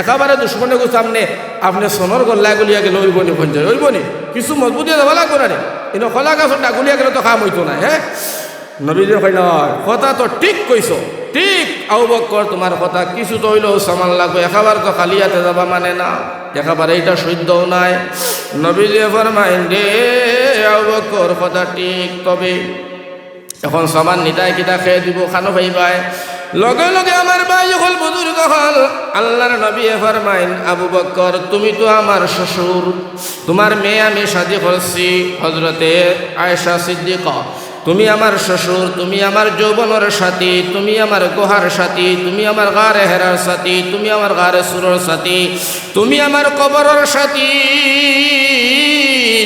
একেবারে দুশ্মনে গো সামনে আপনি সোনর গল্লায় গলিয়া গেলে ওইবনি পঞ্চায়েত ওইবনি কিছু মজবুতিয়ে যাওয়া লাগবো না রে কিন্তু কলা গাছর ডাগুলিয়া গেলে তো কাম হইতো না হ্যাঁ নবীজি কইল কথা তো ঠিক কইছ ঠিক আবু বকর তোমার কথা কিছু তো হইলেও সামান লাগবে একেবারে তো খালিয়াতে যাবা মানে না একেবারে এটা সহ্যও নাই নবীজি ফরমাইন রে আবু বকর কথা ঠিক তবে এখন সমান নিতাই কিতা খেয়ে দিব খানো পাইবাই লগে লগে আমার ভাই হল বুজুর্গ হল আল্লাহর নবী ফরমাইন আবু বকর তুমি তো আমার শ্বশুর তোমার মেয়ে আমি শাদী করছি হযরতে আয়েশা সিদ্দিকা তুমি আমার শ্বশুর তুমি আমার যৌবনের সাথী তুমি আমার গোহার সাথী তুমি আমার গারে হেরার সাথী তুমি আমার গারে সুরের সাথী তুমি আমার কবরের সাথী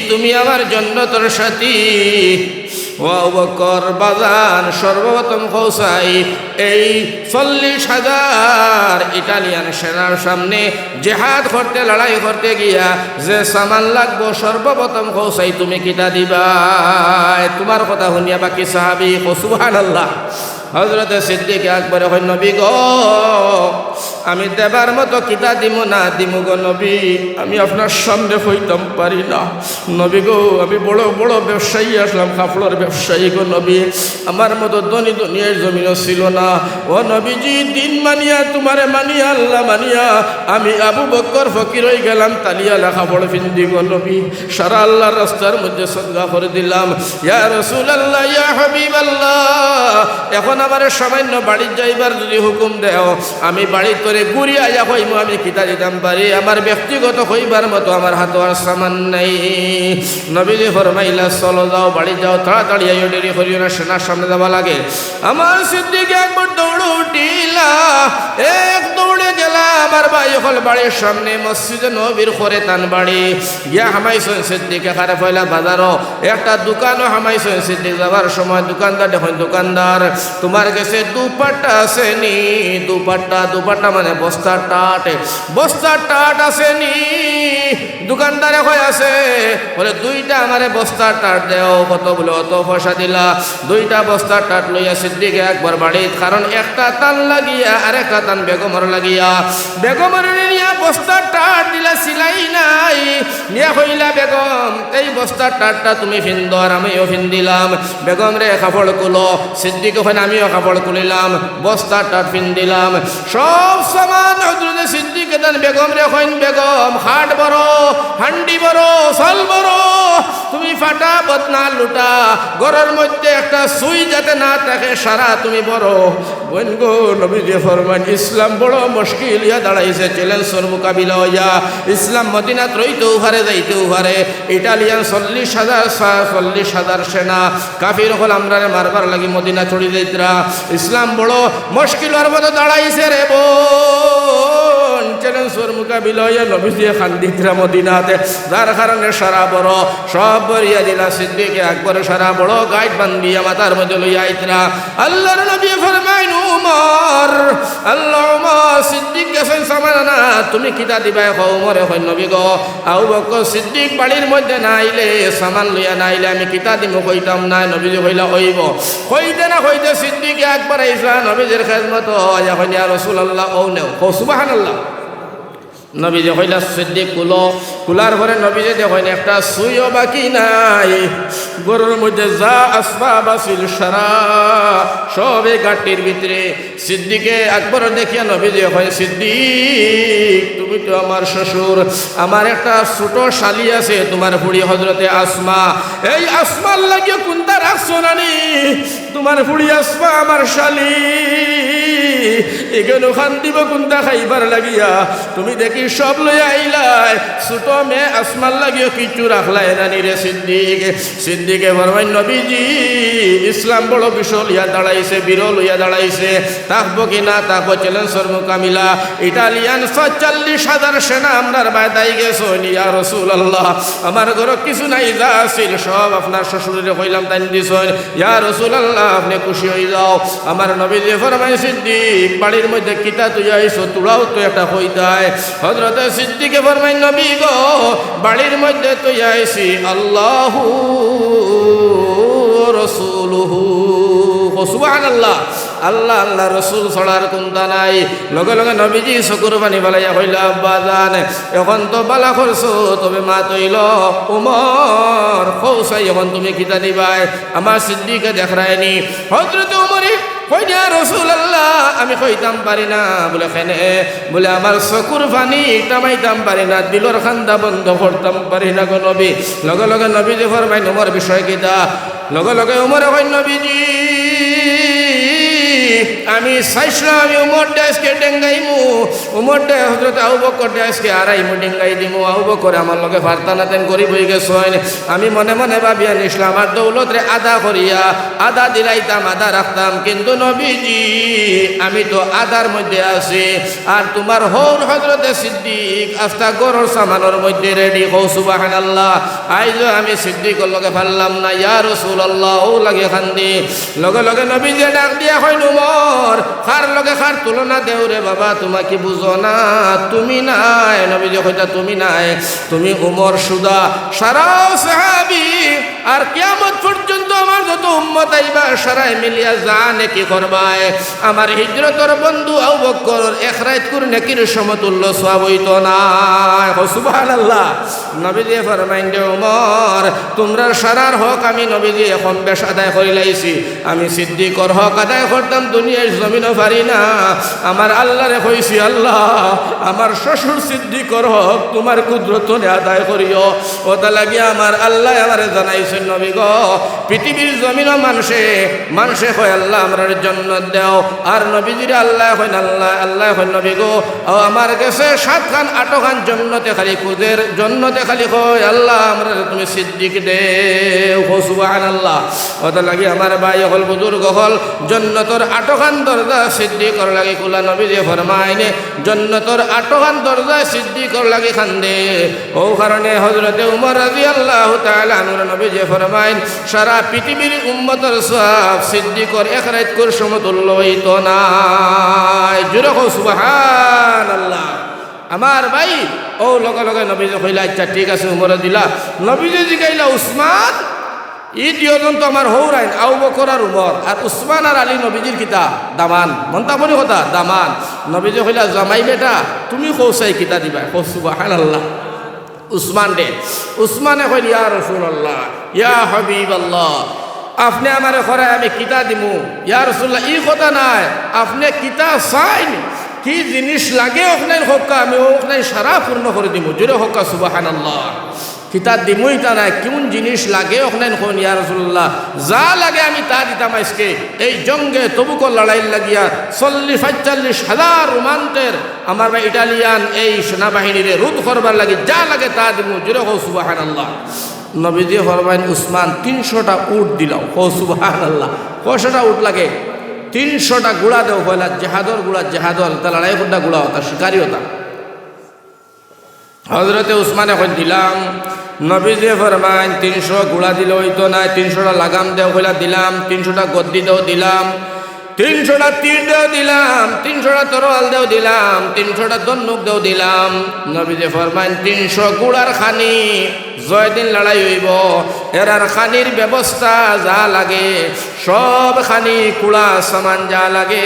তুমি আমার জান্নাতের সাথী ও আবু বকর বাজান সর্বপ্রথম কৌসাই এই 40,000 ইটালিয়ান সেনার সামনে জেহাদ করতে লড়াই করতে গিয়া যে সামান লাগবো সর্বপ্রথম কৌসাই তুমি কিটা দিবা তোমার কথা শুনিয়া বাকি সাহাবী সুবহানাল্লাহ হযরতে সিদ্দিক আকবর কই নবী গো আমি দেবার মতো কিতা দিব না দিব গো নবী আমি আপনার সামনে হইতাম পারি না নবী গো আমি বড় বড় ব্যবসায়ী আসলাম কাপড়ের ব্যবসায়ী গো নবী আমার মতো ধনী দুনিয়ার জমিনও ছিল না ও নবীজি দিন মানিয়া তোমারে মানিয়া আল্লাহ মানিয়া আমি আবু বকর ফকির হয়ে গেলাম তালিয়া লেখা বড় ফিন্দি গো নবী সারা আল্লাহর রাস্তার মধ্যে সদকা করে দিলাম ইয়া রাসূলুল্লাহ ইয়া হাবিবাল্লাহ এখন আমার সামান্য বাড়ি যাইবার যদি হুকুম দেও আমি বাড়ি তোরে ঘুরিয়া যা হইমু আমি কিতা দিতাম পারি আমার ব্যক্তিগত হইবার মতো আমার হাতে আর সামান নাই নবীজি ফরমাইলা চলো যাও বাড়ি যাও তাড়াতাড়ি আইও দেরি করিও না সেনার সামনে যাওয়া লাগে আমার সিদ্দিক একবার দৌড় উঠিলা এক দৌড়ে গেলা আমার ভাই হল বাড়ির সামনে মসজিদে নবীর করে তান বাড়ি গিয়া হামাইছেন সিদ্দিক এখানে পয়লা বাজারও একটা দোকানও হামাইছেন সিদ্দিক যাবার সময় দোকানদার দেখুন দোকানদার তোমার কাছে দুপাট্টা আছে নি দুপাট্টা মানে বস্তার টাট আছে নি দোকানদারে কয় আছে বলে দুইটা আমারে বস্তার টাট দেও কত বলে অত পয়সা দিলা দুইটা বস্তার টাট লইয়া সিদ্দিকে একবার বাড়ি কারণ একটা তান লাগিয়া আর একটা তান বেগমর লাগিয়া বেগমর নিয়া বস্তার টাট দিলা সিলাই নাই নিয়া কইলা বেগম এই বস্তার টাটটা তুমি ফিন্দ আর আমিও ফিন দিলাম বেগম রে কাপড় কুলো সিদ্দিক ওখানে আমিও কাপড় কুলিলাম বস্তার টাট ফিন দিলাম সব সমান হযরত সিদ্দিক দেন বেগম রে কইন বেগম হাট বড় হান্ডি বড় সাল বড় তুমি ফাটা বদনা লুটা ঘরের মধ্যে একটা সুই যাতে না থাকে সারা তুমি বড় বোন গো নবীজি ফরমান ইসলাম বড় মুশকিল ইয়া দাঁড়াইছে চ্যালেঞ্জের মোকাবিলা হইয়া ইসলাম মদিনাত রইতেও পারে যাইতেও পারে ইটালিয়ান 40,000 সেনা কাফির হল আমরারে মারবার লাগি মদিনা চড়ি যাইতরা ইসলাম বড় মুশকিলের মতো দাঁড়াইছে রে বোন চ্যালেঞ্জের মোকাবিলা হইয়া নবীজি খান্দিতরা মদিনাতে যার কারণে সারা বড় সব বরিয়া দিলা সিদ্দিক আকবর সারা বড় গাইড বান্ধিয়া মাথার মধ্যে লইয়া আইতরা আল্লাহর নবী ফরমাইন উমর আল্লাহ উমর সিদ্দিক গেছেন সামানা তুমি কিতা দিবা উমরে কই নবী গো আবু বকর সিদ্দিক বাড়ির মধ্যে না আইলে সামান লইয়া না আইলে আমি কিতা দিমু কইতাম না নবীজি কইলা হইব কইতে না কইতে সিদ্দিক আকবর আইসা নবীজির খেদমত ইয়া কইলা ইয়া রাসূলুল্লাহ ও নেও সুবহানাল্লাহ নবীজি কইলা সিদ্দিক কুলার পরে নবীজি দেখেন একটা সুইও বাকি নাই গরুর মধ্যে যা আসবাব আছিল সারা সবে গাটির ভিতরে সিদ্দিকে আকবর দেখিয়া নবীজি কয় সিদ্দিক তুমি তো আমার শ্বশুর আমার একটা ছোট শালি আছে তোমার বুড়ি হযরতে আসমা এই আসমার লাগে কোনটা রাখছো নানি তোমার বুড়ি আসমা আমার শালি এখানে খান দিব কোনটা খাইবার লাগিয়া তুমি দেখি সব লইয়া আইলাই ছোট মেয়ে আসমার লাগিও কিছু রাখলাই নানি রে সিদ্দিকে ফরমাই নবীজি ইসলাম বড় বিশাল ইয়া দাঁড়াইছে বিরল ইয়া দাঁড়াইছে থাকবো কি না থাকবো চ্যালেঞ্জের মোকাবিলা ইটালিয়ান 40,000 সেনা আমরার বায়দাই গেছো ইয়া রাসূলুল্লাহ আমার ঘরে কিছু নাই যা আছিল সব আপনার শ্বশুরে কইলাম তাই দিছেন ইয়া রাসূলুল্লাহ আপনি খুশি হয়ে যাও আমার নবীজি ফরমাই সিদ্দিক বাড়ির মধ্যে কিতা তুই আইছো তোরাও তো একটা হইতায় হযরত সিদ্দিকে ফরমাই নবী গো বাড়ির মধ্যে তুই আইছি আল্লাহু রাসূলুহু সুবহানাল্লাহ আল্লাহ আল্লাহ রসুল ছড়ার কোনটা নাই। লগে লগে নবীজি চকুর পানি বালাইয়া হইল আব্বা জান এখন তো বালা করছো, তবে মা তৈল উমর কৌসাই এখন তুমি কিতা দিবাই? আমার সিদ্দিকে দেখায়নি। হযরত উমরে কইয়া রাসূলুল্লাহ আমি কইতাম পারি না। বলে কেন? বলে আমার চকুর পানি টামাইতাম পারি না, দিলর খান্দা বন্ধ করতাম পারি না গো নবী। লগে লগে নবীজি ফরমাইন উমর বিষয় কিতা? লগে লগে উমরে কই নবীজি আমি চাইছিলাম আমি উমর ডেসকে ডেঙ্গাইমু, উমর ডে হযরত আবু বকর ডেসকে আড়াইমু ডেঙ্গাই দিমু। আবু বকর আমার লগে ফারতানাতেন করি বই গেছেন। আমি মনে মনে ভাবিয়া নিছিলাম আর দৌলত রে আদা করিয়া আদা দিলাইতাম আদা রাখতাম, কিন্তু নবীজি আমি তো আদার মধ্যে আছি আর তোমার হৌর হযরতে সিদ্দিক আস্তা গরর সামানোর মধ্যে রেডি। হৌ সুবহানাল্লাহ। আইজ আমি সিদ্দিকর লগে পারলাম না, ইয়া রাসূলুল্লাহ ও লাগে খান্দি। লগে লগে নবীজি ডাক দিয়া কইল উমর খার লগে খার তুলনা দেও রে বাবা, তোমাকে বুঝো না, তুমি নাই। নবীজি কইতা তুমি নাই, তুমি উমর সুদা সারা সাহাবী আর কিয়ামত পর্যন্ত আমার যত উম্মত আইবা সারাই মিলিয়া জানে কি করবায় আমার হিজরতর বন্ধু আবু বকর এক রাত করে নেকির সমতুল্য সওয়াব হইতো না। সুবহানাল্লাহ। নবীজি ফরমাইন দে উমর তোমরা সারার হক আমি নবীজি এখন বেশ আদায় করে লাইছি, আমি সিদ্দিকর হক আদায় করতাম দুনিয়ার জমিনও পারি না। আমার আল্লাহরে কইছি আল্লাহ আমার শ্বশুর সিদ্দিকর হক তোমার কুদরতনে আদায় করিও। ওটা লাগিয়া আমার আল্লাহ আমারে জানাইছেন নবী গো পৃথিবীর জমিনও মানুষে কয় আল্লাহ আমরার জান্নাত দাও, আর নবীজির আল্লাহ কয় আল্লাহ আল্লাহ কয় নবী গো আমার কাছে 7 খান 8 খান জন্নতে খালি কুদের জন্নতে খালি কয় আল্লাহ আমরা তুমি সিদ্দিক দেও। সুবহানাল্লাহ। ওটা লাগি আমার ভাই হল বুজুর্গ হল জন্নতর 8 খান দরজা সিদ্দিকর লাগি খোলা। নবীজি ফরমাইনে জন্নতর 8 খান দরজা সিদ্দিকর লাগি খান্দে। ও কারণে হযরতে উমর রাদিয়াল্লাহু তাআলা আনহু নবীজি ফরমাইন সারা পৃথিবীর উম্মতের সওয়াব সিদ্দিকর এক রাত করে সমতুল্য হইতো না। জোরে কও সুবহানাল্লাহ। আমার ভাই ও লগে লগে নবীজি কইলা আচ্ছা ঠিক আছে উমর দিলা। নবীজি জিগাইলা উসমান ই দুজন তো আমার হৌরাইন আবু বকর আর উমর, আর উসমান আর আলী নবীজির কিতা দামান মনতা বলি কথা দামান। নবীজি কইলা জামাই বেটা তুমি কৌসাই কিতা দিবা? সুবহানাল্লাহ। উসমান দে উসমানে কইল ইয়া রাসূলুল্লাহ ইয়া হাবিবাল্লাহ আপনি আমারে খরায় আমি কিতা দিমু? ইয়া রাসূলুল্লাহ ই কথা নাই, আপনি কিতা চাইন কি জিনিস লাগে ওখানে হক্কা আমি ওখানে সারা পূর্ণ করে দিব। জোরে হক্কা সুবহানাল্লাহ। কিতা দিমুই তা নাই, কোন জিনিস লাগে ওখানে কোন ইয়া রাসূলুল্লাহ যা লাগে আমি তা দিতাম। আজকে এই জঙ্গে তবুকর লড়াই লাগিয়া 40-45 হাজার রোমান্টের আমার ভাই ইটালিয়ান এই সেনাবাহিনীর রোধ করবার লাগে যা লাগে তা দিমু। জোরে হো সুবহানাল্লাহ। নবীজি ফরমাইন উসমান 300টা উট দিলাও। হো সুবহানাল্লাহ। কয়শটা উট লাগে? 300টা গুড়া দেও। পয়লা জেহাদর গুড়া জেহাদর তা লড়াই করটা গুড়া হতা শিকারি হতা। হজরতে উসমানে কই দিলাম। নবীজি ফরমাইন 300 গুড়া দিলে হইতো না, 300টা লাগাম দেও কইলা দিলাম, 300টা গদ্দি দেও দিলাম, 300টা তীর দেও দিলাম, 300টা তরোয়াল দেও দিলাম, 300টা ধনুক দেও দিলাম। নবীজি ফরমাইন 300 গুড়ার খানি জয়দিন লড়াই হইব এরার খানির ব্যবস্থা যা লাগে সব খানি কুড়া সামান যা লাগে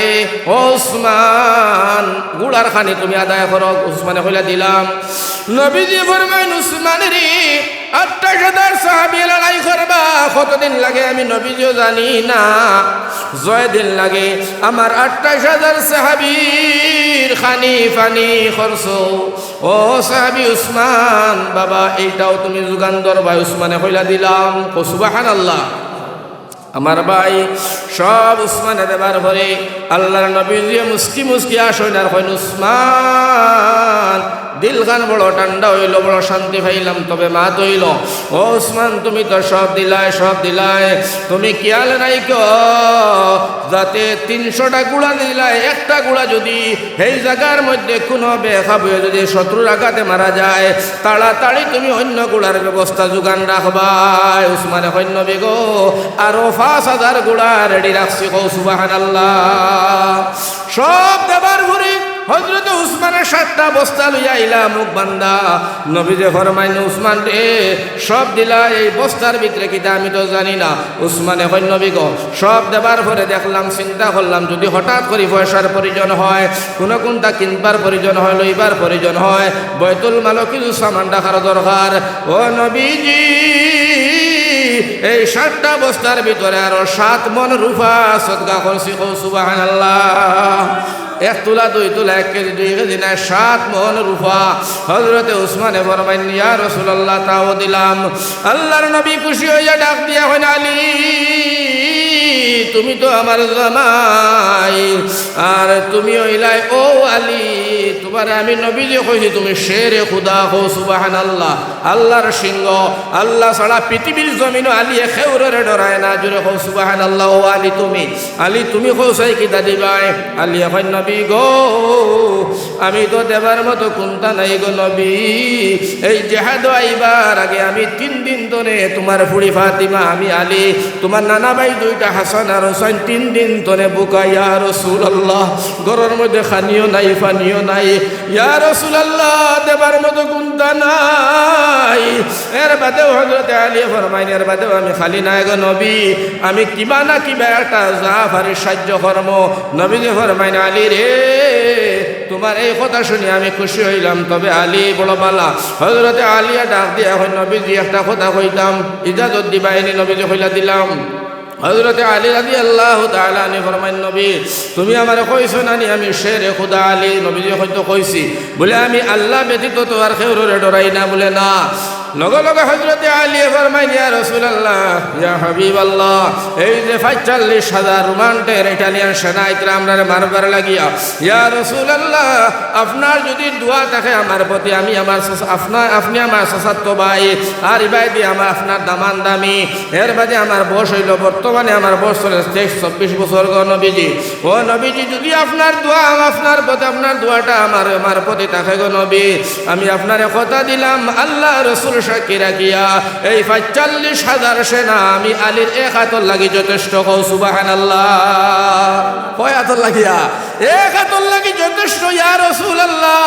ওসমান গুড়ার খানি তুমি আদায় করো। উসমানে কইলা দিলাম। নবীজি ফরমাইন উসমানের 28,000 সাহাবী লড়াই করবা কতদিন লাগে আমি নবীজিও জানি না। জয়দিন লাগে আমার 28,000 সাহাবীর খানি ফানি খরচ। ও সাহাবী উসমান বাবা এইটাও তুমি যোগান ধরবা। উসমানে কইলা দিলাম। সুবহানাল্লাহ। আমার ভাই সব উসমানে দেবার পরে আল্লাহর নবীজি মুস্কি মুস্কি আসেন আর কইন উসমান দিলখান বড় ঠান্ডা হইল, বড় শান্তি পাইলাম। তবে মা তৈল ও উসমান তুমি তো সব দিলাই তুমি খেয়াল রাইখো যাতে 300টা গুড়া দিলাই একটা গুড়া যদি এই জায়গার মধ্যে কোনো বেখাবে যদি শত্রুর আঘাতে মারা যায় তাড়াতাড়ি তুমি অন্য গুড়ার ব্যবস্থা যোগান রাখবা। উসমানে কইন নবী গো আরো 5,000 গুড়া রেডি রাখছি। কও সুবহানাল্লাহ। সব দেবার ঘুরি হযরত উসমানের 7টা বস্তা লইয়া আইলা মুখ বান্দা নবী যে ফরমাইন উসমান রে সব দিলা এই বস্তার ভিতরে কিটা আমি তো জানি না উসমানে কই নবী গো সব দেবার পরে দেখলাম চিন্তা করলাম যদি হঠাৎ করে পয়সার প্রয়োজন হয় কোনটা কিনবার প্রয়োজন হয় লইবার প্রয়োজন হয় বাইতুল মালও কিছু সামান রাখার দরকার ও নবীজি এই 7টা বস্তার ভিতরে আরো 7 মণ রূপা সদকা করছি সুবহানাল্লাহ 1 তোলা 2 তোলা 1 কেজি 2 কেজি না 7 মণ রূপা হযরতে উসমানে ফরমাইন ইয়া রাসূলুল্লাহ তাও দিলাম আল্লাহর নবী খুশি হইয়া ডাক দিয়া কইন আলী তুমি তো আমার জামাই আর তুমি হইলাই ও আলী তোমার আমি নবী যে কইছি তুমি শেরে খুদা হো সুবহানাল্লাহ আল্লাহর সিংহ আল্লাহ ছাড়া পৃথিবীর জমিনও আলী খেউরে ডরায় না জোরে হো সুবহানাল্লাহ ও আলী তুমি কইছাই কিটা দিবাই আলী কই নবী গো আমি তো দেবার মতো কোনটা নাই গো নবী এই জিহাদ আইবার আগে আমি 3 দিন ধরে তোমার ফুড়ি ফাতিমা আমি আলী তোমার নানা ভাই 2টা হাসান আর হোসেন 3 দিন ধরে বুকা ইয়া রাসূলুল্লাহ ঘরের মধ্যে খানিও নাই পানিও নাই ইয়া রাসূলুল্লাহ দেবার মতো কোনটা নাই এর বাদেও হযরত আলী ফরমাইন এর বাদেও আমি খালি নাই গো নবী আমি কিবা না কিবা একটা জাফারের সাহায্য কর্ম নবী যে ফরমাইন আলী রে তোমার এই কথা শুনে আমি খুশি হইলাম তবে আলী বড় বালা হযরতে আলী ডাক দিয়ে এখন নবীজি একটা কথা কইতাম ইজাজত দিবাইনি নবীজি কইলা দিলাম হযরতে আলী রাদিয়াল্লাহু তাআলা আনহু ফরমাইন নবী তুমি আমারে কইছো নানি আমি শেরে খুদা আলী নবীজি হয়তো কইছি বলে আমি আল্লাহ ব্যতীত তো আর কেউরে ডরাই না বলে না লগে লগে হযরতে আলী ফরমাইন ইয়া রাসূলুল্লাহ ইয়া হাবিবাল্লাহ এই যে ৪৫,০০০ রোমান্টের ইটালিয়ান সেনাইতরা আমরারে মারবার লাগিয়া ইয়া রাসূলুল্লাহ আপনার যদি দোয়া থাকে আমার প্রতি আমি আমার আপনি আমার সাসাত ভাই আর ইবাইদি আমার আপনার দামান দামি এর বাদে আমার বয়স হইল বর্তমানে আমার বয়স ২৩-২৪ বছর গো নবীজি ও নবীজি যদি আপনার দোয়া আপনার প্রতি আপনার দোয়াটা আমার প্রতি থাকে গো নবী আমি আপনারে কথা দিলাম আল্লাহ রাসূল সাক্ষী রাখিয়া এই ৪৫,০০০ সেনা আমি আলীর 1 হাতর লাগি যথেষ্ট কও সুবহানাল্লাহ কয় হাতর লাগিয়া 1 হাতর লাগি যথেষ্ট ইয়া রাসূলুল্লাহ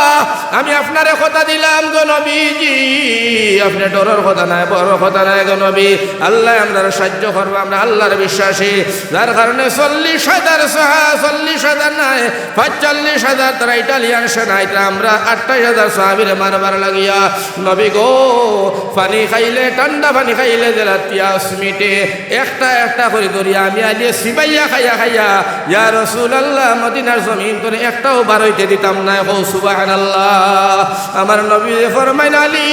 আমি আপনারে কথা দিলাম গো নবীজি আপনি ডরের কথা নাই বড় কথা নাই গো নবী আল্লাহ আমরার সাহায্য করবে আমরা আল্লাহর বিশ্বাসী যার কারণে ৪০,০০০ নাই ৪৫,০০০ তারা ইটালিয়ান সেনা এটা আমরা ২৮,০০০ সাহাবীরে মারবার লাগিয়া নবী গো পানি খাইলে ঠান্ডা পানি খাইলে জেলা পিয়াস মিটে একটা করে ধরিয়া আমি আলিয়ে সিবাইয়া খাইয়া ইয়া রাসূলুল্লাহ মদিনার জমিন তোরে একটাও বার হইতে দিতাম না ও সুবহানাল্লাহ আমার নবী ফরমাইন আলী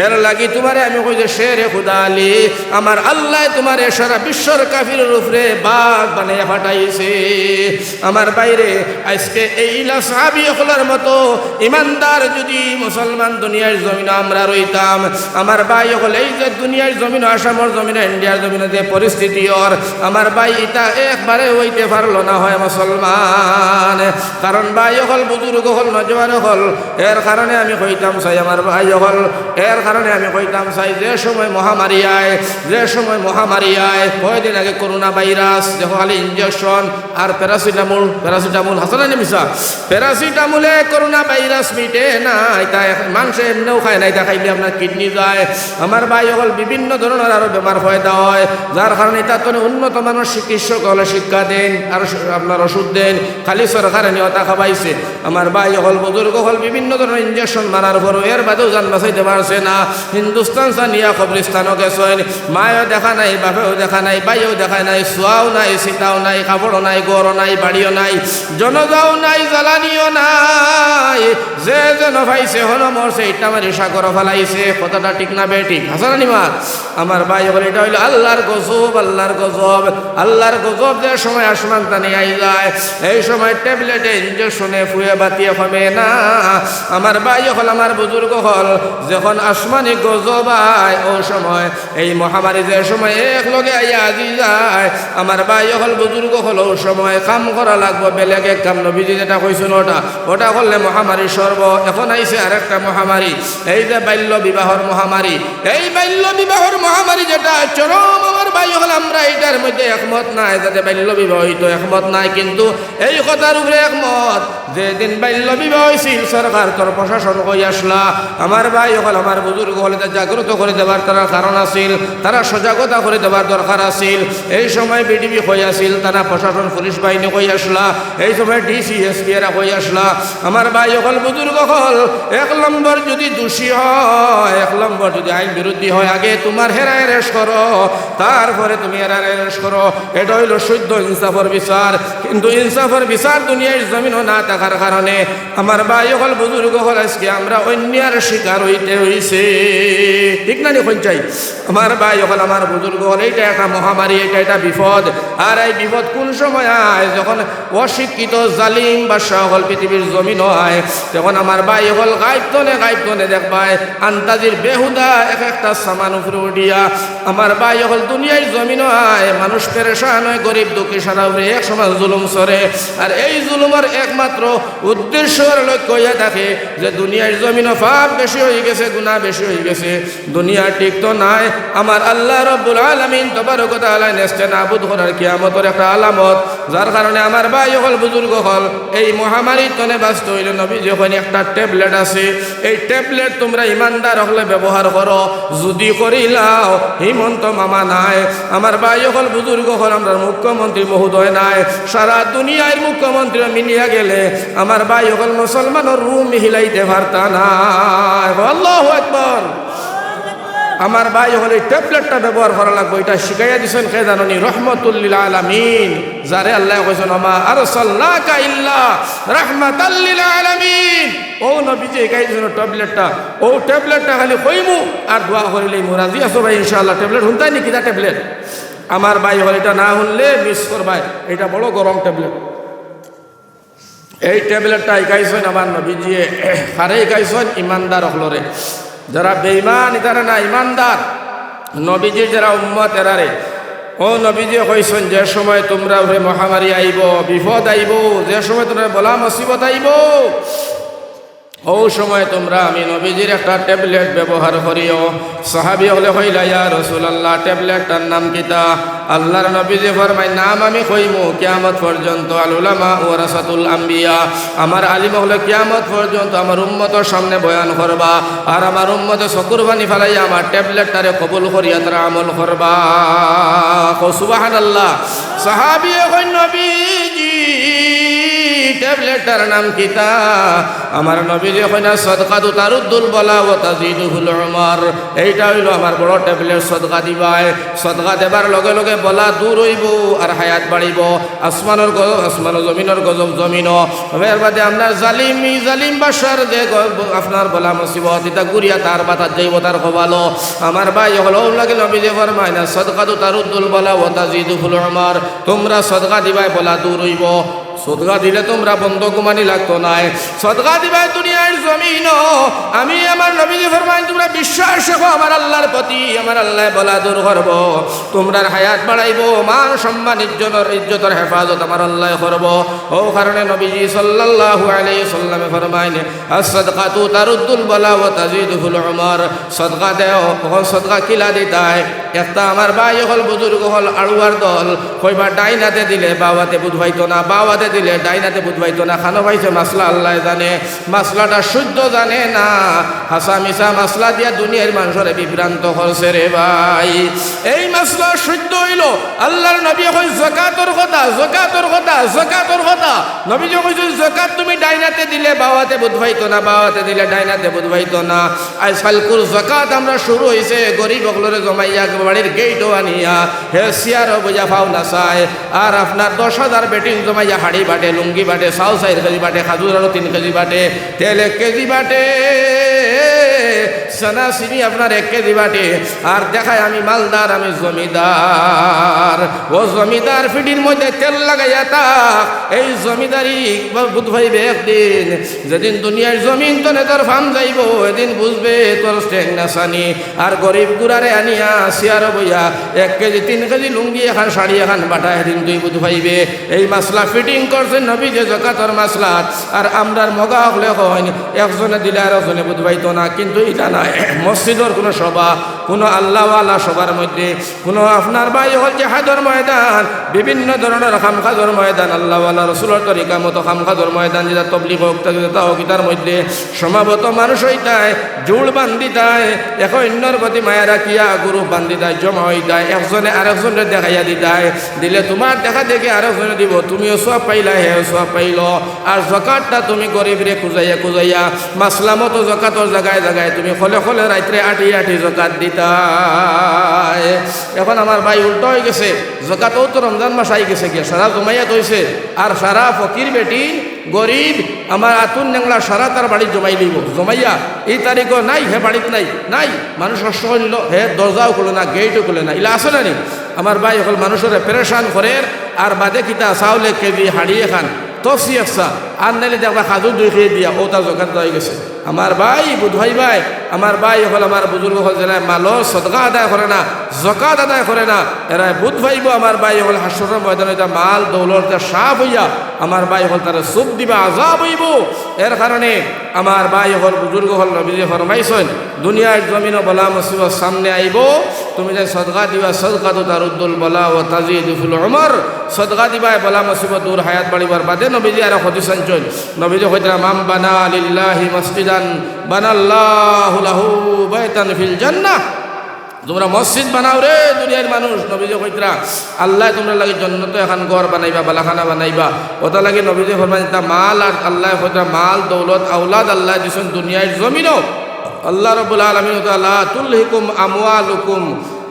এর লাগি তোমারে আমি কই যে শেরে খুদা আলী আমার আল্লাহ তোমারে সারা বিশ্বর কাফিরের উপরে বাঘ বানাইয়া ফাটাইছে আমার বাইরে আজকে এইলা সাহাবী হলার মতো ইমানদার যদি মুসলমান দুনিয়ার জমিন আমরা রইতাম আমার ভাই হল এই যে দুনিয়ার জমিন আসামর জমিন ইন্ডিয়ার জমিনে যে পরিস্থিতি ওর আমার ভাই এটা একবারে হইতে পারলো না হয় মুসলমান কারণ ভাই হল বুজুর্গ হল নজওয়ান হল এর কারণে আমি কইতাম চাই আমার ভাই হল এর কারণে আমি কইতাম চাই যে সময় মহামারী আয় কয়দিন আগে করোনা ভাইরাস দেখো খালি ইঞ্জেকশন আর প্যারাসিটামল হাসানা নিমিশা প্যারাসিটামলে করোনা ভাইরাস মিটে না এটা মানুষে এমনিও খায় না এটা খাইলে আপনার কিডনি যায় আমার ভাই হল বিভিন্ন ধরনের আরো বেমার ফয়দা হয় যার কারণে এটা তো উন্নত মানের চিকিৎসক হলে শিক্ষা দেন আর আপনার ওষুধ দেন খালি সরকারে নিয়তা খাবাইছে আমার ভাই হল বুজুর্গ হল বিভিন্ন ধরনের ইঞ্জেকশন মারার পরও এর বাদেও যান বাঁচাইতে পারছে না হিন্দুস্তান সানিয়া কবরিস্তানও গেছেন মায়েও দেখা নাই বাপেও দেখা নাই ভাইও দেখা নাই সোয়াও নাই সীতাও নাই কাপড়ও নাই গড়ও নাই বাড়িও নাই জনজাও নাই জ্বালানিও নাই যে যেন ভাইছে হন মরছে এটা আমার সাগর ফেলাইছে কথাটা ঠিক না বে ঠিক হাসানা নিমার আমার ভাই বলে এটা হইল আল্লাহর গজব যে সময় আসমান টানে আই যায় এই সময় ট্যাবলেটে ইঞ্জেকশনে ফুয়ে বাতিয়ে হবে না আমার ভাই হল আমার বুজুর্গ হল যখন আসমানি গজব আয় ও সময় এই মহামারী যে সময় এক লগে আইয়া আজি যায় আমার ভাই হল বুজুর্গ হল ও সময় কাম করা লাগবো বেলেগ এক কাম নবীজি যেটা কইছিল ওটা করলে মহামারী সর্ব এখন আইছে আরেকটা মহামারী এই যে বাল্য বিবাহর মহামারী এই বাল্য বিবাহর মহামারী যেটা চরম আমার ভাই হল আমরা এটার মধ্যে একমত নাই যাতে বাল্য বিবাহ হইতো একমত নাই কিন্তু এই কথার উপরে একমত যেদিন বাল্য বিবাহ হয়েছিল সরকার তোর প্রশাসন কই আসলা আমার ভাই হল আমার বুজুর্গ হলে জাগ্রত করে দেবার তারা কারণ আছিল তারা সজাগতা করে দেবার দরকার আছিল এই সময় বিডিবি কই আসিল তারা প্রশাসন পুলিশ বাহিনী কই আসলা এই সময় ডিসি এসপি এরা কই আসলা আমার ভাই হল বুজুর্গ হল এক নম্বর যদি দোষী হয় এক নম্বর যদি আইন বিরোধী হয় আগে তোমার হেরা এরেস্ট করো তারপরে তুমি হেরা এরেস্ট করো এটা হইল শুদ্ধ ইনসাফের বিচার কিন্তু ইনসাফের বিচার দুনিয়ার জমিনও না থাকার কারণে আমার ভাই হল বুজুর্গ হল আজকে আমরা অন্যার শিকার হইতে হইছে ঠিক না দেখুন চাই আমার ভাই হল আমার বুজুর্গ হল এইটা একটা মহামারী এটা একটা বিপদ আর এই বিপদ কোন সময় আয় যখন অশিক্ষিত জালিম বা সকল পৃথিবীর জমিন হয় তখন আমার ভাই হল গাইবতনে দেখবায় আন্তাজির বেহুদা এক একটা সামান উপরে উঠিয়া আমার ভাই হল দুনিয়ায় জমিন হয় মানুষ পেরেশান হয় গরিব দুঃখী সারা উপরে এক সময় জুলুম সরে আর এই জুলুমের একমাত্র উদ্দেশ্য লক্ষ্য হইয়া থাকে যে দুনিয়ার জমিন পাপ বেশি হয়ে গেছে গুনাহ বেশি হয়ে গেছে দুনিয়া ঠিক তো নাই আমার আল্লাহ রব্বুল আলামিন তবারক ওয়া তাআলা নেস্তে নাবুদ করার কিয়ামতের একটা আলামত যার কারণে আমার ভাই হল বুজুর্গ হল এই মহামারী তনে বাঁচতে হইলে নবী যখন একটা ট্যাবলেট আছে এই ট্যাবলেট তোমরা ইমানদার হলে ব্যবহার করো যদি করিলাও হিমন্ত মামা নাই আমার ভাই হল বুজুর্গ হল আমরা মুখ্যমন্ত্রী মহোদয় নাই সারা দুনিয়ার মুখ্যমন্ত্রী মিলিয়া গেলে আমার ভাই হল মুসলমানের রুম হিলাইতে পারতা না আল্লাহু আকবার আমার ভাই হলে ট্যাবলেটটা ব্যবহার করা লাগবে এটা শিখাইয়া দিয়েছেন কে জাননি রহমতুল লিল আলামিন যারে আল্লাহ কইছেন আমা আরসালনাকা ইল্লা রাহমাতাল লিল আলামিন ও নবীজি এই জন্য ট্যাবলেটটা খালি কইমু আর দোয়া করিলেই মুরাজি আছো ভাই ইনশাআল্লাহ ট্যাবলেট হুনতাই নি কিটা ট্যাবলেট আমার ভাই হলে এটা না শুনলে মিস করবাই এটা বড় গরম ট্যাবলেট এই ট্যাবলেটটা ইকাইছেন আমার নবীজি হারে ইকাইছেন ইমানদার হলরে যারা বেঈমান তারা না ইমানদার নবীজির যারা উম্মত এরারে ও নবীজি কইছেন যে সময় তোমরা মহামারী আইব বিপদ আইব যে সময় তোমরা বলা মুসিবত আইব ও সময় তোমরা আমি নবীজির একটা ট্যাবলেট ব্যবহার করিও সাহাবী হলে কইলা ইয়া রাসূলুল্লাহ ট্যাবলেটটার নাম কিতা আল্লাহর নবীজি ফরমায় নাম আমি কইমু কিয়ামত পর্যন্ত আল উলামা ওয়ারাসাতুল আম্বিয়া আমার আলিম হলে কিয়ামত পর্যন্ত আমার উম্মতের সামনে বয়ান করবা আর আমার উম্মতে চকুরবানি ফেলাইয়া আমার ট্যাবলেটটারে কবুল করিয়া তারা আমল করবা সুবহানাল্লাহ সাহাবী কই নবীজি ট্যাবলেটটার নাম কিতা আমার নবীজি কইনা সদকাতু তারুদ্দুল বালা ওয়া তাজিদুল উমর এইটা হইল আমার বড় ট্যাবলেট সদকা দিবাই সদকা দেবার লগে লগে বলা দূর হইব আর হায়াত বাড়িব আসমানের গজব আসমান জমিনের গজব জমিন এর বাদে আমরা জালিম বাসার যে আপনার বলা মুসিবত এটা গুরিয়া তার বাতার যাইব তার কবালো আমার ভাই হলো লাগে নবীজি ফরমায় না সদকাতু তারুদ্দুল বালা ওয়া তাজিদুল উমর তোমরা সদকা দিবাই বলা দূর হইব সদকা দিলে তোমরা বন্ধ ঘুমানি লাগতো নাই সদকা দিবাই দুনিয়ার জমিন আমি আমার নবীজি ফরমায় তোমরা বিশ্বাস রাখো আমার আল্লাহর প্রতি আমার আল্লাহ বলা দূর করব তোমরা হায়াত বাড়াইব মান সম্মান ইজ্জতের হেফাজত আমার আল্লাহ করব ও কারণে নবীজি সাল্লাল্লাহু আলাইহি সাল্লামে ফরমাইনে as-সাদকাতু তারুদ্দুল বালা ওয়া তাজিদুল উমর সদকা দেও কখন সদকা কিলা দিতাই একটা আমার ভাই হল বুজুর্গ হল আড়ুয়ার দল কইবা ডাইনাতে দিলে বাবাতে বুঝবাইতো না বাবাতে দিলে ডাইনাতে বুঝবাইতো না খানো পাইছে মাসলা আল্লাহ জানে মাসলাটা শুদ্ধ জানে না হাসা মিশা মাসলা দিয়া দুনিয়ার মানুষের বিভ্রান্ত করছে রে ভাই এই মাসলা শুদ্ধ হইল আল্লাহর নবী কই যাকাতের কথা নবীজি কইছে যাকাত তুমি ডাইনাতে দিলে বাবাতে বুঝবাইতো না বাবাতে দিলে ডাইনাতে বুঝবাইতো না আজকাল কুল যাকাত আমরা শুরু হইছে গরিব বকলরে জমাইয়া বাড়ির গেটও আনিয়া হে সিয়ারও বুঝা পাও না চায় আর আপনার 10,000 বেটিং জমাইয়া হাড়ি বাটে লুঙ্গি বাটে চাউ 4 কেজি বাটে খাজুর আরো 3 কেজি বাটে তেল 1 কেজি বাটে সানা চিনি আপনার 1 কেজি বাটে আর দেখায় আমি মালদার, আমি জমিদার। ও জমিদার ফিটির মধ্যে তেল লাগাইয়া থাক, এই জমিদারি বুধ ভাইবে একদিন, যেদিন দুনিয়ার জমিন তো তোর ফার্ম যাইব, এদিন বুঝবে তোর স্টেংনাসানি। আর গরিব গুড়ারে আনিয়া সিয়ার বইয়া 1 কেজি 3 কেজি লুঙ্গি এখান শাড়ি এখান বাটা, এদিন তুই বুধ ভাইবে এই মাসলা ফিটিং করছে নবী যে জকাতর মাসলাত। আর আমরার মগা হলে হয় একজনে দিলে আর একজনে বুধ ভাইতো না, কিন্তু এটা নাই। মসজিদর কোনো সভা, কোনো আল্লাহওয়ালা সবার মধ্যে, কোনো আপনার ভাই হল জেহাদর ময়দান, বিভিন্ন ধরনের খামখাজর ময়দান, আল্লাহওয়ালা রসুলের তরিকা মতো খামখাজর ময়দান, যেটা তবলিগ হোক তার মধ্যে সমাবত মানুষ হইতায়, জুড় বান্ধি দেয়, এখন অন্যর প্রতি মায়া রাখিয়া গুরু বান্ধি দেয়, জমা হয়ে যায়, একজনে আরেকজনের দেখাইয়া দিতায়, দিলে তোমার দেখা দেখে আরেকজনে দিব, তুমিও সব পাইলা, হে সব পাইল। আর জকাতটা তুমি গরিবরে খুঁজাইয়া খুঁজাইয়া মাসলা মতো জকাতর জায়গায় জায়গায় তুমি খলে খলে রাত্রে আটি আটি জকাত দিতা। এখন আমার ভাই উল্টো হয়ে গেছে, জকাতও তো রমজান মাস আই গেছে গিয়ে সারা জমাইয়া তৈছে, আর সারা ফকির বেটি গরিব আমার আতুন নেংলা সারা তার বাড়ি জমাই লইব, জমাইয়া এই তারিখও নাই, হে বাড়িত নাই, নাই মানুষ কষ্ট করল, হে দরজাও খুলে না, গেটও খুলে না, ইলা আসে না নি। আমার ভাই এখন মানুষের পেরেশান করে, আর বাদে কিতা চাউলে কেজি হাড়িয়ে খান তফসি একসা, আর নাইলে দেখবা খাদু 2 খেয়ে দিয়া ও তার জকাত হয়ে গেছে। আমার ভাই বুধ ভাই, আমার ভাই হল আমার বুজুর্গ হল যারা মালর সদকা আদায় করে না, জকাত আদায় করে না, এরা বুধ ভাইব আমার ভাই হল হাসরের ময়দানে মাল দৌলত সাফ হইয়া আমার ভাই হল তারা সুখ দিবা, আজাব হইব। এর কারণে আমার ভাই হল বুজুর্গ হল নবীজি ফরমাইছেন, দুনিয়ার জমিন বলা মুসিবত সামনে আইব, তুমি যে সদকা দিবা, সদকা তো তারুদ্দুল বলা ও তাজিদু ফিল উমর, সদকা দিবা বলা মুসিবত দূর হায়াত বাড়িবার বাদে নবীজি আর হাদিস আনছেন, নবীজি কইরা মাম বানা লিল্লাহি মসজিদান বানাল্লাহু লাহু বাইতান ফিল জান্নাহ, তোমরা মসজিদ বানাও রে দুনিয়ার মানুষ, নবীজি কইরা আল্লাহ তোমরা লাগি জান্নাতে এখন ঘর বানাইবা, বালাখানা বানাইবা, ওটা লাগি নবীজি ফরমায় তা মাল, আর আল্লাহ কইরা মাল দৌলত আওলাদ আল্লাহ দিছেন দুনিয়ার জমিনও। আল্লাহ রাব্বুল আলামিন লা তুলহিকুম আমওয়ালুকুম,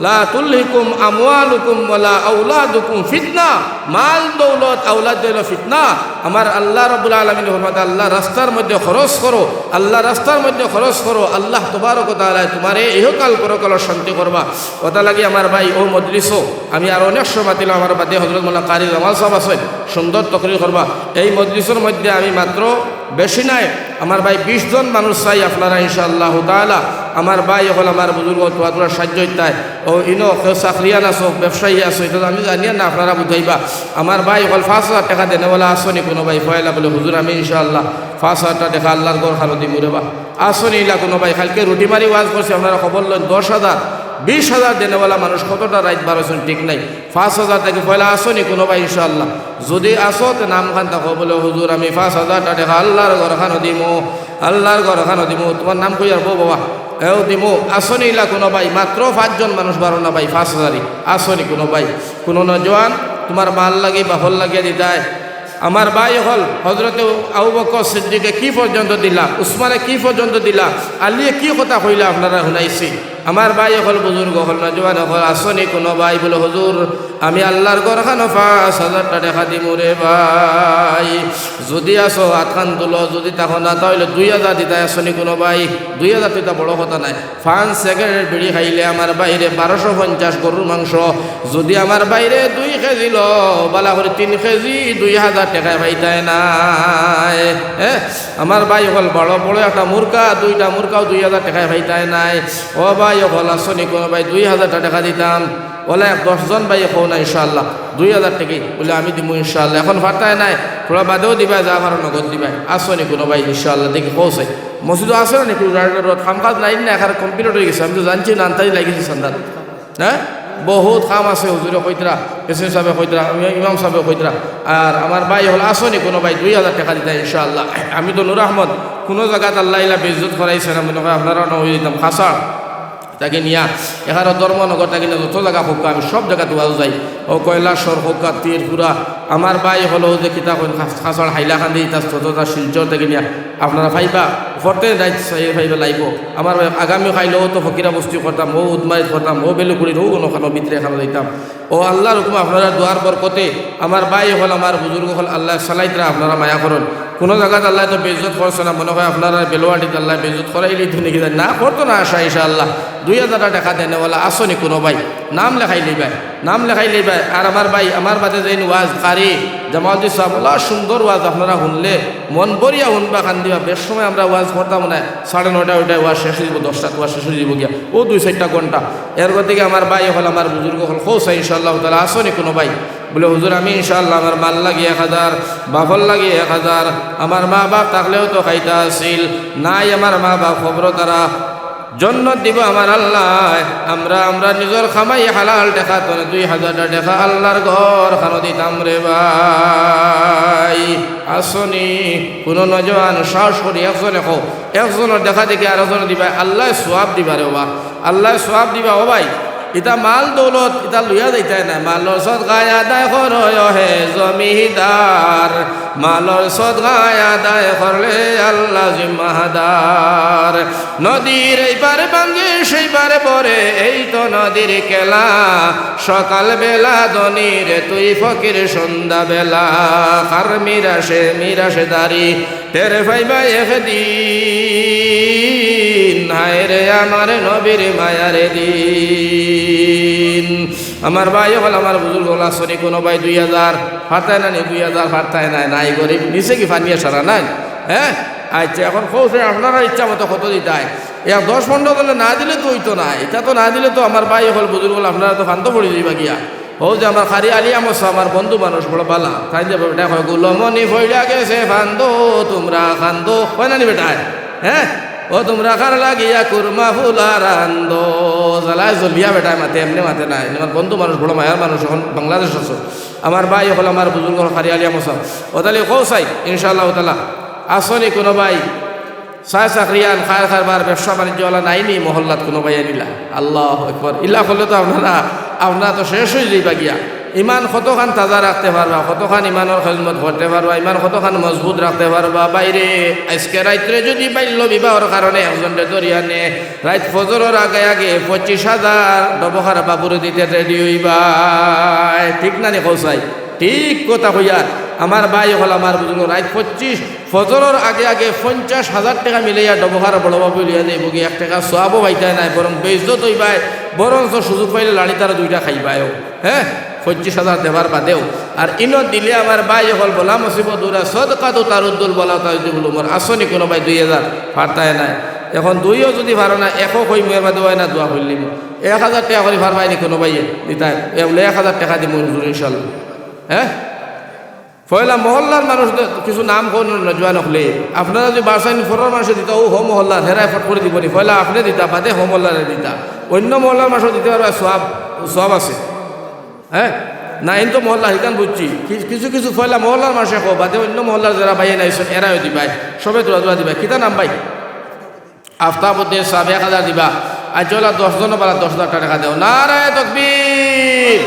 লা তুলহিকুম আমওয়ালুকুম ওয়ালা আওলাদুকুম ফিতনা, মাল দৌলত আওলাদ হইল ফিতনা। আমার আল্লাহ রাব্বুল আলামিন ফরমায় আল্লাহ রাস্তার মধ্যে খরচ করো, আল্লাহ রাস্তার মধ্যে খরচ করো, আল্লাহ তাবারক ওয়া তাআলা তোমারে ইহকাল পরকাল শান্তি করবা। ওটা লাগি আমার ভাই ও মজলিসও আমি আর অনেক সময় দিলাম, আমার বাদে হযরত মোল্লা কারি জামাল সাহেব আছে, সুন্দর তকরির করবা। এই মজলিসের মধ্যে আমি মাত্র বেশি নাই আমার ভাই 20 জন মানুষ চাই আপনারা ইনশাআল্লাহ তাআলা। আমার ভাই হল আমার বুজুর্গ তোরা সাহায্য ইত্যায় ও ইনো কেউ চাকরিয়ান আছো, ব্যবসায়ী আছো, এটা তো আমি জানিয়া না, আপনারা বুঝাইবা। আমার ভাই হল 5,000 টাকা দেনেওয়ালা আসনি কোনো ভাই ফয়লা বলে হুজুর আমি ইনশাআল্লাহ 5,000 টাকা দেখা আল্লাহর ঘর খালো দিমু রে বা আসনি ইলা কোনো ভাই, কালকে রুটি মারি ওয়াজ করছে আপনারা খবর লন 10,000 20,000 দেনেওয়ালা মানুষ কতটা রাইত বারোছেন ঠিক নাই। 5,000 থেকে পয়লা আসনি কোনো ভাই ইনশাআল্লাহ, যদি আসো তো নাম খান থাকো বলে হুজুর আমি 5,000 টাকা আল্লাহর ঘর খানো দিমু, আল্লাহর ঘর খানো দিমু, তোমার নাম কই আর বাবা এও দিমু, আসনি ইলা কোনো ভাই, মাত্র 5 জন মানুষ বারো না ভাই, 5,000ই আসনি কোনো ভাই, কোনো নজওয়ান তোমার মাল লাগে বা হল লাগিয়ে দিতায়। আমার ভাই হল হজরতে আবু বকর সিদ্দিকে কি পর্যন্ত দিলা, উসমানে কি পর্যন্ত দিলা, আলিয়ে কি কথা কইলা আপনারা শুনাইছি। আমার ভাই হল বুজুর্গ হল নজওয়ান হল আসনি কোনো ভাই বলে হুজুর আমি আল্লাহর ঘরখানো 5,000 টাকা দিমু রে ভাই, যদি আসো হাতখান তুলো, যদি তখন না তাহলে 2,000 দিতে আসনি কোনো ভাই। 2,000 তো এটা বড় কথা নাই, 5 সেকেন্ডের বিড়ি খাইলে আমার বাইরে 1250 গরুর মাংস, যদি আমার বাইরে 2 কেজি লো বালা করে 3 কেজি 2,000 টাকা পাইতায় নাই। হ্যাঁ আমার ভাই হল বড় বড় একটা মুরগা, 2টা মুরগাও 2,000 টাকায় পাইতায় নাই। ও ভাই হল আসনি কোনো ভাই 2,000 টাকা দিতাম, বলে 10 জন ভাই হো না ইনশাআল্লাহ 2,000 টাকাই বলে আমি দিব ইনশাআল্লাহ। এখন ফাটায় নাই, থোড়া বাদেও দিবা, যা ভালো নগদ দিবাই, আসনি কোনো ভাই ইনশাআল্লাহ দেখি পৌঁছে। মসজিদও আসে না নাকি কাম কাজ নাই না, এখন কমপ্লিট হয়ে গেছে, আমি তো জানছি না আনতারি লাগিয়েছি সন্ধ্যার। হ্যাঁ বহুত কাম আছে, হুজুরে কইতরা, এসএম সাহেব কইতরা, ইমাম সাহেব কইতরা। আর আমার ভাই হল আসনি কোনো ভাই 2,000 টাকা দিতে ইনশাআল্লাহ। আমি তো নূর আহমদ কোনো জায়গাতে আল্লাহ ইলা বেইজ্জত করাইছে না, মনে হয় আপনারা না হয়ে দিতাম খাসা তাকে নিয়া এখানে ধর্মনগর তাকে নিয়ে যত জায়গা হোক আমি সব জায়গাতে ওয়াজ যাই, ও কৈলাসর হোক, তীরপুরা, আমার ভাই হলো যে কিতা কইন খাসড় হাইলাকান্দি তার ছোটটা শিলচর থেকে নিয়ে আপনারা ফাইবা ফরতে রাইট ফাইবা লাইব আমার আগামী খাইলেও তো ফকিরা বস্তি করতাম ও উদ্মাইত করতাম ও বেলুকুড়ির ও কোনো খানো ভিতরে খানো দিতাম ও আল্লাহর হুকুম আপনারা দোয়ার বরকতে আমার ভাই হল আমার বুজুর্গ হল আল্লাহ সালাইতরা আপনারা মায়া করুন কোনো জায়গাতে আল্লাহ তো বেজত করছে না মনে হয় আপনারা বেলোয়াটিতে আল্লাহ বেজত করাইলেই তো নাকি না করতো না আসা ইনশাআল্লাহ 2000 টাকা দেনেওয়ালা আসনি কোনো ভাই নাম লেখাই লিবাই নাম লেখাই লিবাই আর আমার ভাই আমার বাদে যেন ওয়াজ কারি জামালজি সাহেব সুন্দর ওয়াজ আপনারা শুনলে মন বরিয়া শুনবা খান দিবা বেশ সময় আমরা ওয়াজ করতাম না 9:30 ওইটাই ওয়াজ শেষ হয়ে যাব 10টাত ওয়াজ শেষ হয়ে যাব গিয়া ও 2-4টা ঘন্টা এর থেকে আমার ভাই হল আমার বুজুর্গ হল খোসা ইনশাআল্লাহ তাআলা আসনি কোনো ভাই বলে হুজুর আমি ইনশাআল্লাহ আমার মাল লাগি 1000 বাফল লাগি 1000 আমার মা বাপ থাকলেও তো খাইতা আসিল নাই আমার মা বাপ খবর তারা জন্নত দিব আমার আল্লাহ আমরা নিজের খামাই হালাল টাকা তো 2000 টাকা আল্লাহর ঘর খানো দিতাম রে ভাই আসনি কোন নজওয়ান সাহস করি একজনের দেখা দেখি আরেকজনের দিবা আল্লাহ সোয়াব দিবা রে বাবা আল্লাহ সোয়াব দিবা ও ভাই ইতা মাল দৌলত ইতা লইয়া যাইতাই না মালর সদকায় আদায় করয় হে জমিদার মালর সদকায় আদায় করলে আল্লাহ জিম্মাদার নদীর এইবারে ভাঙ্গে সেইবারে পরে এই তো নদীর খেলা সকাল বেলা ধনীর তুই ফকির সন্ধ্যা বেলা কার মিরাসে দাড়ি টের ভাইবা একদিন হায় রে আমার নবীর মায়ার দিন আমার ভাই হল আমার বুজুর্গ হল আসনি কোনো ভাই 2000 ফাটায় না 2000 ফাটায় নাই গরিব নিচে কি ফানিয়া সারা নাই হ্যাঁ আচ্ছা এখন খোঁজে আপনারা ইচ্ছা মতো কত দিতায় 10-15 দিলে না দিলে তো হইতো না এটা তো না দিলে তো আমার ভাই হল বুজুর্গ হল আপনারা তো ফান্ত পড়ে দিবা গিয়া ও যে আমার খারি আলিয়া মশা আমার বন্ধু মানুষ বড় বালা তাই যে বেটা হয় গুলমনি ফইলা গেছে ফান্দো তোমরা খান্দো হয় না নি বেটা হ্যাঁ ও তোমরা খার লাগিয়া কুরমা ফুলার আন্দো জ্বালায় জলিয়া বেটায় মাতে এমনি মাতে নাই আমার বন্ধু মানুষ বড় মায়ার মানুষ এখন বাংলাদেশ আছে আমার ভাই হল আমার বুজুর্গ খারি আলিয়া মশা ও তাহলে কৌসাই ইনশাআল্লাহ তাআলা আসনি কোনো ভাই ছয় চাকরিয়ান খায় খারবার ব্যবসা বাণিজ্যওয়ালা নাইনি মহল্লাত কোনো ভাই আনিলা আল্লাহ একবার ইল্লা করলে তো আপনারা তো শেষ হয়ে যাইবা গিয়া ইমান কতখান তাজা রাখতে পারবা কতখান ইমানের খেজমত করতে পারবা ইমান কতখান মজবুত রাখতে পারবা বাইরে আজকে রাত্রে যদি বাল্য বিবাহর কারণে একজনকে ধরিয়া নে রাত ফজরের আগে 25,000 ডবখার বাবুরে দিতে রেডি হইবা ঠিক না নি কৌসাই ঠিক কথা হইয়া আমার ভাই হল আমার বুঝলো রাত 25 ফজরের আগে 50,000 টাকা মিলাইয়া ডবহার বড় বাবু লিয়া যাইব গিয়ে 1 টাকা সোয়াবও পাইতাই নাই বরং বেইজ্জত হইবাই বরং সুযোগ পাইলে লাড়ি তারা 2টা খাইবায়ও হ্যাঁ 25,000 দেবার বাদেও আর ইনো দিলে আমার ভাই হল বলা মুসিবত দূরা সদকা তো তার উদ্দুল বলা তাই বলো মোর আসনি কোনো ভাই 2000 পারতায় নাই এখন 2ও যদি পারো না একও কই মেয়ের বাদে হয় না দোয়া করলি 1000 টাকা করে পারবাইনি কোনো ভাইয়ে দিতাই বলে 1000 টাকা দিব ইনশাল্লাহ হ্যাঁ পয়লা মহল্লার মানুষ কিছু নাম কোন জোয়ান হলে আপনারা যদি বাসাইন ফোরের মানুষে দিতা ও হো মহল্লার হেরাই ফট করে দিব নি পয়লা আপনি দিতা বাদে হো মহল্লারে দিতা অন্য মহল্লার মানুষ দিতে পারবে সব আছে হ্যাঁ না কিন্তু মহল্লা হিকান বুঝছি কিছু পয়লা মহল্লার মানুষে কো বাদে অন্য মহল্লার যারা ভাইয়ে নাইছেন এরাও দিবাই সবে তোরা দিবা কিতা নাম ভাই আফতাবুদ্দিন সাহেব 1000 দিবা আর চলা 10 জন বালা 10,000 টাকা দেও নারায়ে তাকবীর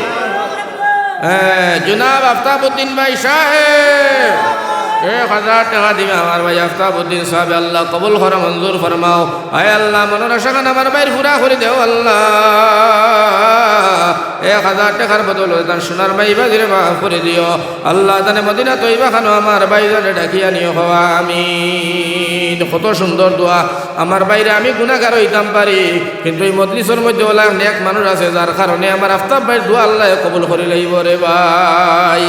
জনাব আফতাবুদ্দিন ভাই সাহেব 1000 টাকা দিবে আমার ভাই আফতাবুদ্দিন সাহেব আল্লাহ কবুল করে মঞ্জুর ফরমাও আয় আল্লাহ মনের আশাখান আমার ভাইয়ের পুরা করে দেও আল্লাহ 1000 টাকার বদলে তার সোনার ভাই বাজিরে মাফ করে দিও আল্লাহ জানে মদিনা তৈবা খানো আমার ভাই জানে ডাকিয়া নিও হওয়া আমিন কত সুন্দর দোয়া আমার বাইরে আমি গুনাহগার হইতাম পারি কিন্তু এই মজলিসের মধ্যে ওলা নেক মানুষ আছে যার কারণে আমার আফতাব ভাইয়ের দোয়া আল্লাহ কবুল করে লইব রে ভাই।